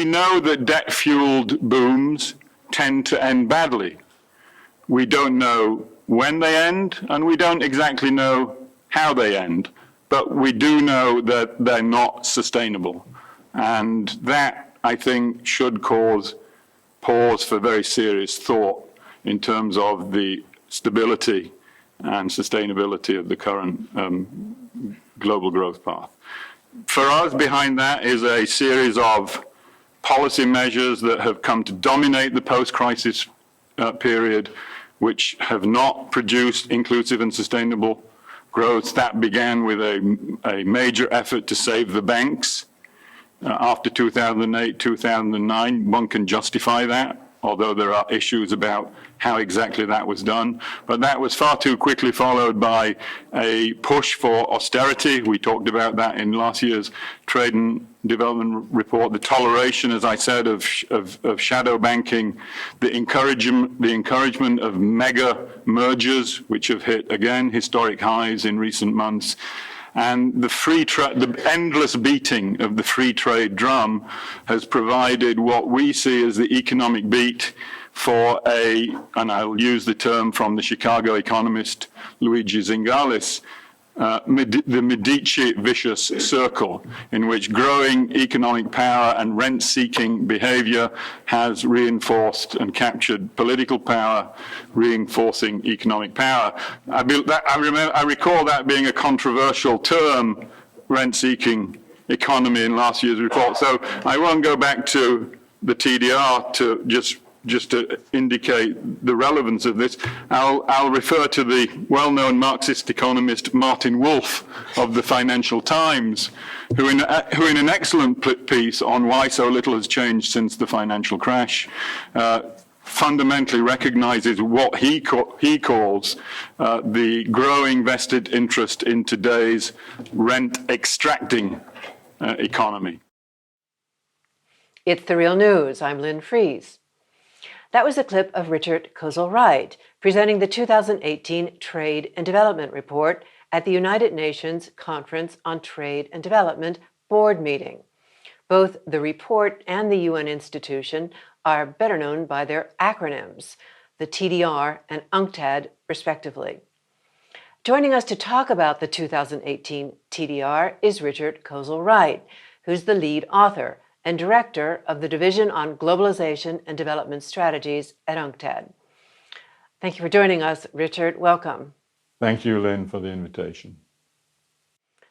know that debt-fueled booms tend to end badly. We don't know when they end, and we don't exactly know how they end, but we do know that they're not sustainable. And that, I think, should cause pause for very serious thought in terms of the stability and sustainability of the current global growth path. For us, behind that is a series of policy measures that have come to dominate the post-crisis period, which have not produced inclusive and sustainable growth. That began with a major effort to save the banks after 2008, 2009. One can justify that, although there are issues about how exactly that was done. But that was far too quickly followed by a push for austerity. We talked about that in last year's Trade and Development report. The toleration, as I said, of shadow banking, the encouragement of mega mergers, which have hit, again, historic highs in recent months. And the endless beating of the free trade drum has provided what we see as the economic beat for and I'll use the term from the Chicago economist Luigi Zingales, the Medici vicious circle, in which growing economic power and rent-seeking behavior has reinforced and captured political power, reinforcing economic power. I recall that being a controversial term, rent-seeking economy, in last year's report. So I won't go back to the TDR to just to indicate the relevance of this. I'll refer to the well-known Marxist economist Martin Wolf of the Financial Times, who in an excellent piece on why so little has changed since the financial crash, fundamentally recognizes what he calls the growing vested interest in today's rent-extracting economy. It's The Real News. I'm Lynn Fries. That was a clip of Richard Kozel-Wright presenting the 2018 Trade and Development Report at the United Nations Conference on Trade and Development board meeting. Both the report and the UN institution are better known by their acronyms, the TDR and UNCTAD, respectively. Joining us to talk about the 2018 TDR is Richard Kozel-Wright, who's the lead author and director of the Division on Globalization and Development Strategies at UNCTAD. Thank you for joining us, Richard. Welcome. Thank you, Lynn, for the invitation.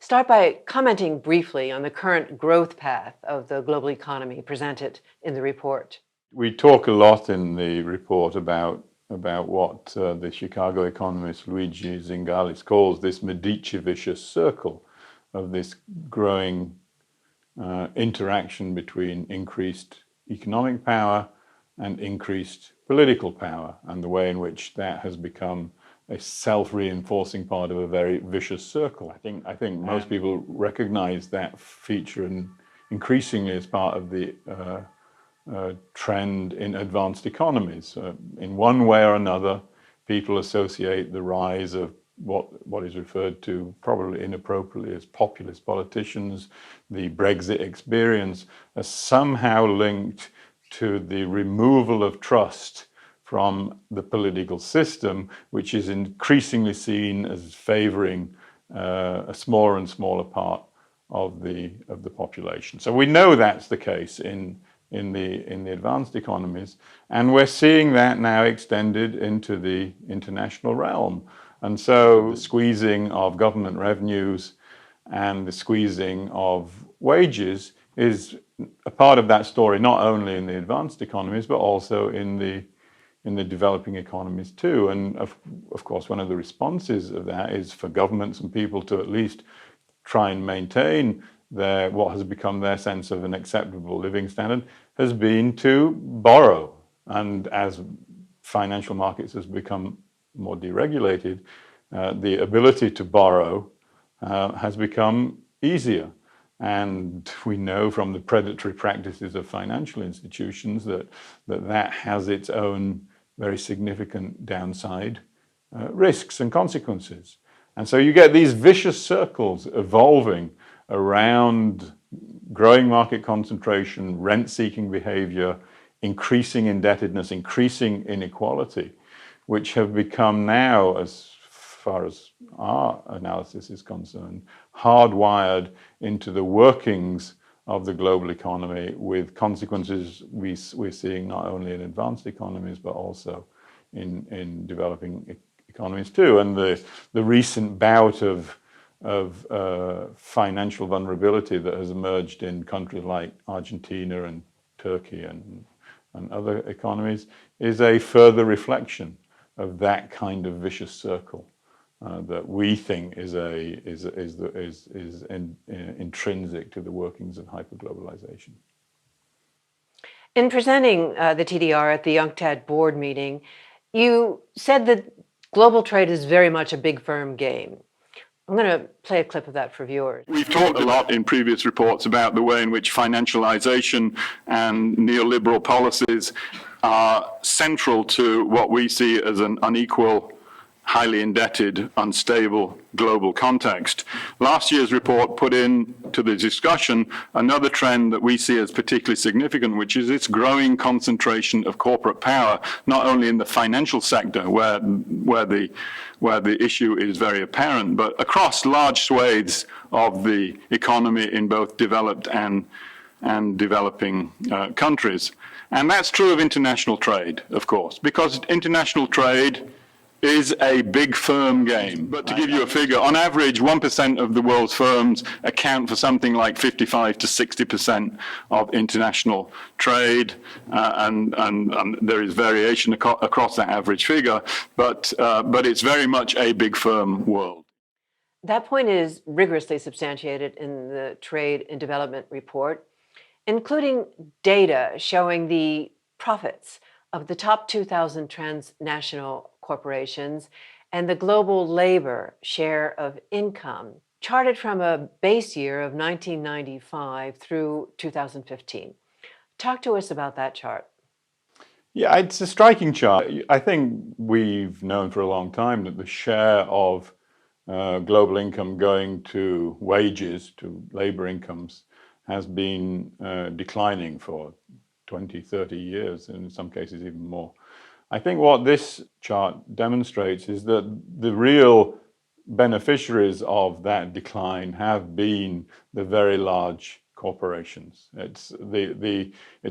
Start by commenting briefly on the current growth path of the global economy presented in the report. We talk a lot in the report about what the Chicago economist Luigi Zingales calls this Medici vicious circle of this growing interaction between increased economic power and increased political power, and the way in which that has become a self-reinforcing part of a very vicious circle. I think most people recognize that feature, and increasingly as part of the trend in advanced economies. In one way or another, people associate the rise of what is referred to, probably inappropriately, as populist politicians, the Brexit experience, as somehow linked to the removal of trust from the political system, which is increasingly seen as favoring a smaller and smaller part of the population. So we know that's the case in the advanced economies, and we're seeing that now extended into the international realm. And so the squeezing of government revenues and the squeezing of wages is a part of that story, not only in the advanced economies, but also in the developing economies too. And of course, one of the responses of that is for governments and people to at least try and maintain what has become their sense of an acceptable living standard, has been to borrow. And as financial markets has become more deregulated, the ability to borrow has become easier. And we know from the predatory practices of financial institutions that has its own very significant downside risks and consequences. And so you get these vicious circles evolving around growing market concentration, rent-seeking behavior, increasing indebtedness, increasing inequality, which have become now, as far as our analysis is concerned, hardwired into the workings of the global economy, with consequences we're seeing not only in advanced economies but also in developing economies too. And the recent bout of financial vulnerability that has emerged in countries like Argentina and Turkey and other economies is a further reflection of that kind of vicious circle that we think is intrinsic to the workings of hyperglobalization. In presenting the TDR at the UNCTAD board meeting, you said that global trade is very much a big firm game. I'm going to play a clip of that for viewers. We've talked a lot in previous reports about the way in which financialization and neoliberal policies are central to what we see as an unequal, highly indebted, unstable global context. Last year's report put into the discussion another trend that we see as particularly significant, which is its growing concentration of corporate power, not only in the financial sector, where the issue is very apparent, but across large swathes of the economy in both developed and developing countries. And that's true of international trade, of course, because international trade is a big firm game. But to give you a figure, on average, 1% of the world's firms account for something like 55 to 60% of international trade, and there is variation across that average figure, but it's very much a big firm world. That point is rigorously substantiated in the Trade and Development Report, including data showing the profits of the top 2,000 transnational corporations and the global labor share of income, charted from a base year of 1995 through 2015. Talk to us about that chart. Yeah, it's a striking chart. I think we've known for a long time that the share of global income going to wages, to labor incomes, has been declining for 20, 30 years, and in some cases even more. I think what this chart demonstrates is that the real beneficiaries of that decline have been the very large corporations. It's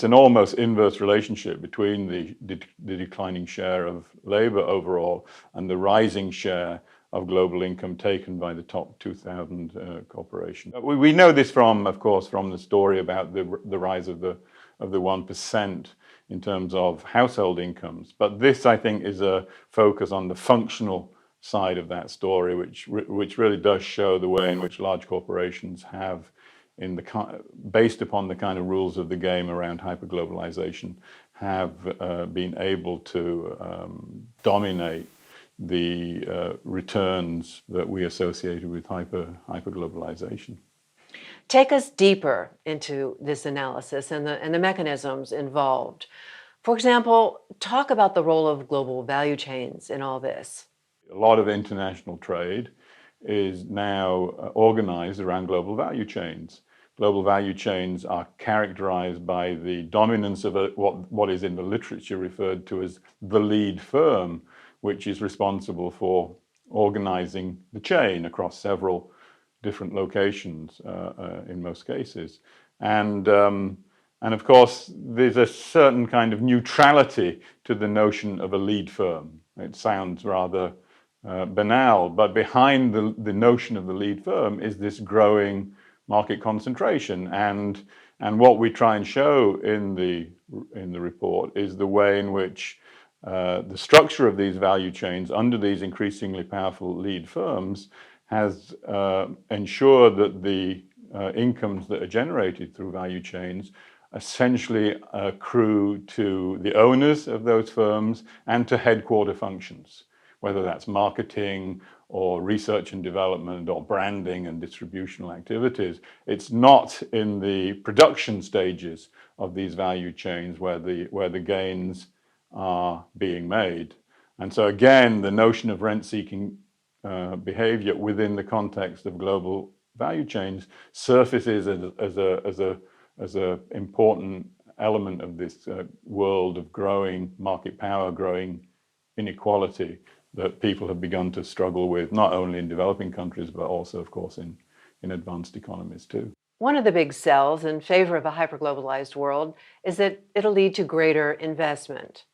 an almost inverse relationship between the declining share of labor overall and the rising share of global income taken by the top 2,000 corporations. We know this from, of course, from the story about the rise of the 1% in terms of household incomes. But this, I think, is a focus on the functional side of that story, which really does show the way in which large corporations have, based upon the kind of rules of the game around hyperglobalization, have been able to dominate the returns that we associated with hyperglobalization. Take us deeper into this analysis and the mechanisms involved. For example, talk about the role of global value chains in all this. A lot of international trade is now organized around global value chains. Global value chains are characterized by the dominance of what is in the literature referred to as the lead firm, which is responsible for organizing the chain across several different locations in most cases. And of course, there's a certain kind of neutrality to the notion of a lead firm. It sounds rather banal, but behind the notion of the lead firm is this growing market concentration. And what we try and show in the report is the way in which the structure of these value chains under these increasingly powerful lead firms has ensured that the incomes that are generated through value chains essentially accrue to the owners of those firms and to headquarter functions, whether that's marketing or research and development or branding and distributional activities. It's not in the production stages of these value chains where the gains are being made. And so again, the notion of rent-seeking behavior within the context of global value chains surfaces as a important element of this world of growing market power, growing inequality that people have begun to struggle with, not only in developing countries, but also, of course, in advanced economies too. One of the big sells in favor of a hyperglobalized world is that it'll lead to greater investment.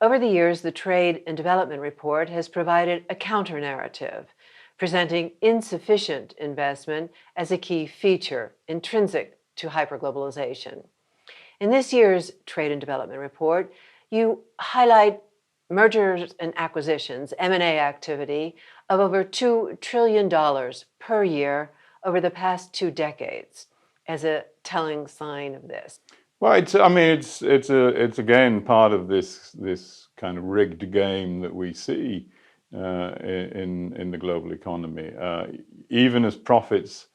Over the years, the Trade and Development Report has provided a counter-narrative, presenting insufficient investment as a key feature intrinsic to hyperglobalization. In this year's Trade and Development Report, you highlight mergers and acquisitions, M&A activity, of over $2 trillion per year over the past 2 decades as a telling sign of this. Well, it's again part of this kind of rigged game that we see in the global economy. Even as profits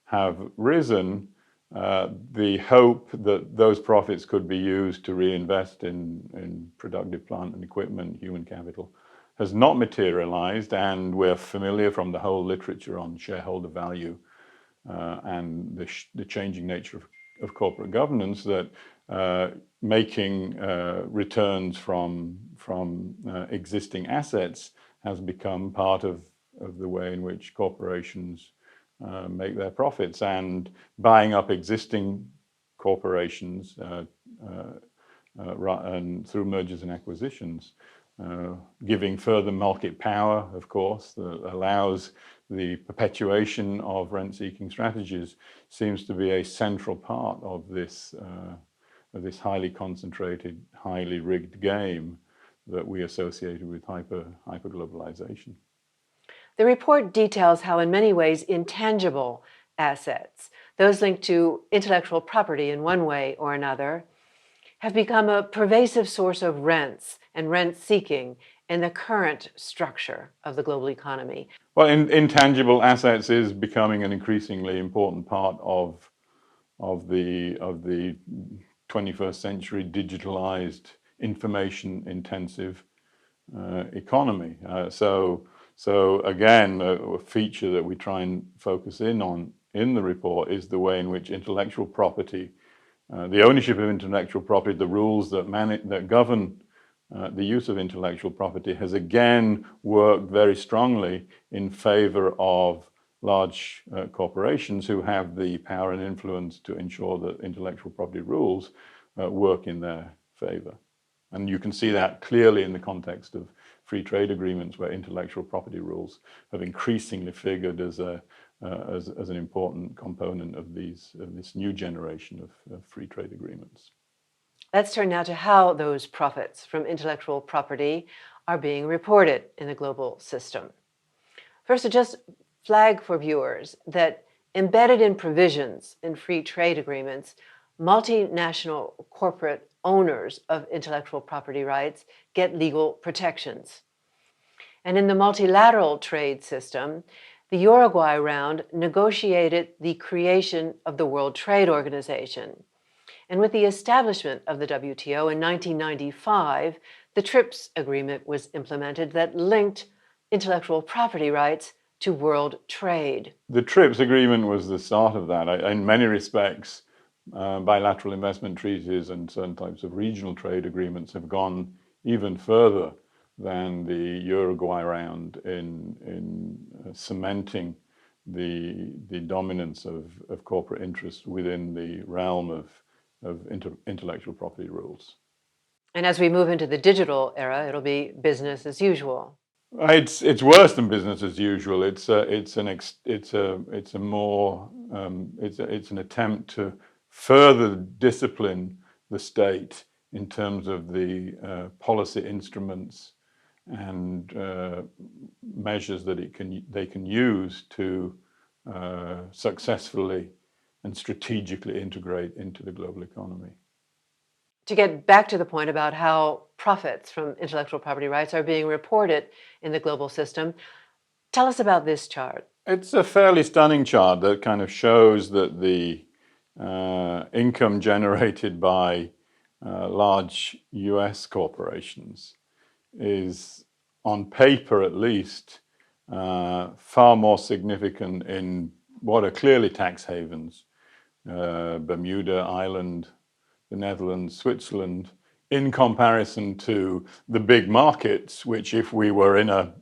have risen, the hope that those profits could be used to reinvest in productive plant and equipment, human capital, has not materialized, and we're familiar from the whole literature on shareholder value and the changing nature of corporate governance that making returns from existing assets has become part of the way in which corporations make their profits, and buying up existing corporations and through mergers and acquisitions, giving further market power, of course, that allows the perpetuation of rent-seeking strategies, seems to be a central part of this highly concentrated, highly rigged game that we associated with hyperglobalization. The report details how, in many ways, intangible assets, those linked to intellectual property in one way or another, have become a pervasive source of rents and rent-seeking in the current structure of the global economy. Well, intangible assets is becoming an increasingly important part of the 21st century digitalized, information-intensive economy. So again, a feature that we try and focus in on in the report is the way in which intellectual property, the ownership of intellectual property, the rules that govern the use of intellectual property has again worked very strongly in favor of large corporations who have the power and influence to ensure that intellectual property rules work in their favor. And you can see that clearly in the context of free trade agreements, where intellectual property rules have increasingly figured as an important component of this new generation of free trade agreements. Let's turn now to how those profits from intellectual property are being reported in the global system. First, to just flag for viewers that embedded in provisions in free trade agreements, multinational corporate owners of intellectual property rights get legal protections. And in the multilateral trade system, the Uruguay round negotiated the creation of the World Trade Organization. And with the establishment of the WTO in 1995, the TRIPS agreement was implemented that linked intellectual property rights to world trade. The TRIPS agreement was the start of that. In many respects, bilateral investment treaties and certain types of regional trade agreements have gone even further than the Uruguay round in cementing the dominance of corporate interests within the realm of intellectual property rules. And as we move into the digital era, it'll be business as usual. It's worse than business as usual. It's an attempt to further discipline the state in terms of the policy instruments and measures that they can use to successfully and strategically integrate into the global economy. To get back to the point about how profits from intellectual property rights are being reported in the global system, tell us about this chart. It's a fairly stunning chart that kind of shows that the income generated by large US corporations is, on paper at least, far more significant in what are clearly tax havens, Bermuda, Ireland, the Netherlands, Switzerland, in comparison to the big markets, which if we were in a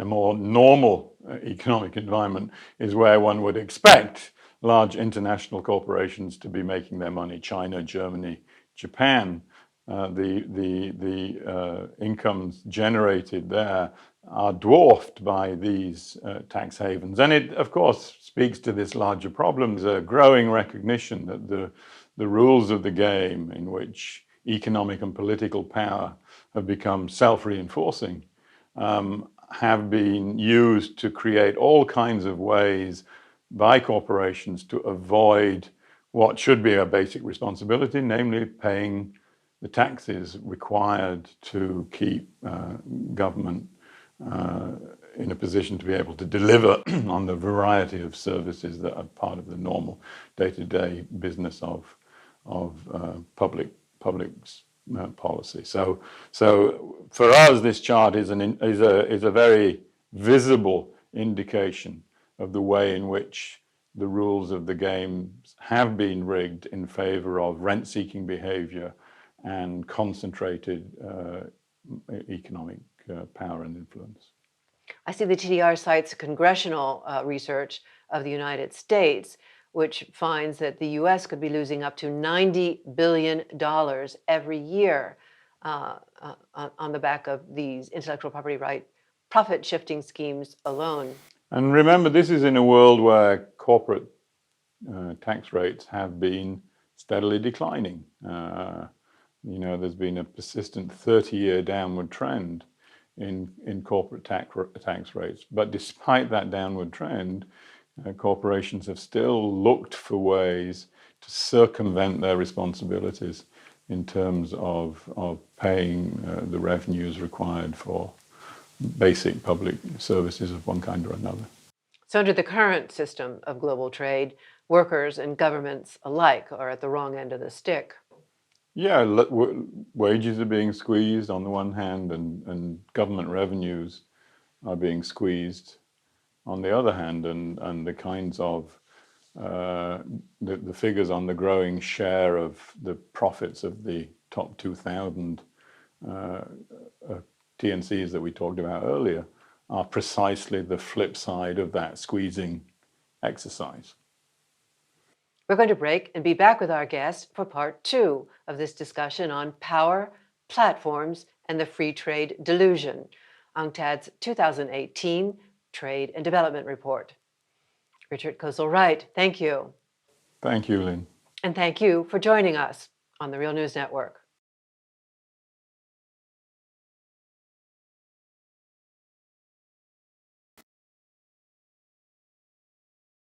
more normal economic environment is where one would expect large international corporations to be making their money, China, Germany, Japan. The incomes generated there are dwarfed by these tax havens. And it, of course, speaks to this larger problem. There's a growing recognition that the rules of the game in which economic and political power have become self-reinforcing have been used to create all kinds of ways by corporations to avoid what should be a basic responsibility, namely paying the taxes required to keep government in a position to be able to deliver on the variety of services that are part of the normal day-to-day business of public policy. So for us, this chart is a very visible indication of the way in which the rules of the game have been rigged in favor of rent-seeking behavior and concentrated economic power and influence. I see the TDR cites congressional research of the United States, which finds that the US could be losing up to $90 billion every year on the back of these intellectual property right profit shifting schemes alone. And remember, this is in a world where corporate tax rates have been steadily declining. There's been a persistent 30-year downward trend in corporate tax rates. But despite that downward trend, corporations have still looked for ways to circumvent their responsibilities in terms of paying the revenues required for basic public services of one kind or another. So under the current system of global trade, workers and governments alike are at the wrong end of the stick. Yeah, wages are being squeezed on the one hand, and government revenues are being squeezed on the other hand, and the kinds of the figures on the growing share of the profits of the top 2,000 TNCs that we talked about earlier are precisely the flip side of that squeezing exercise. We're going to break and be back with our guest for part 2 of this discussion on power, platforms, and the free trade delusion, UNCTAD's 2018 Trade and Development Report. Richard Kozol-Wright, thank you. Thank you, Lynn. And thank you for joining us on the Real News Network.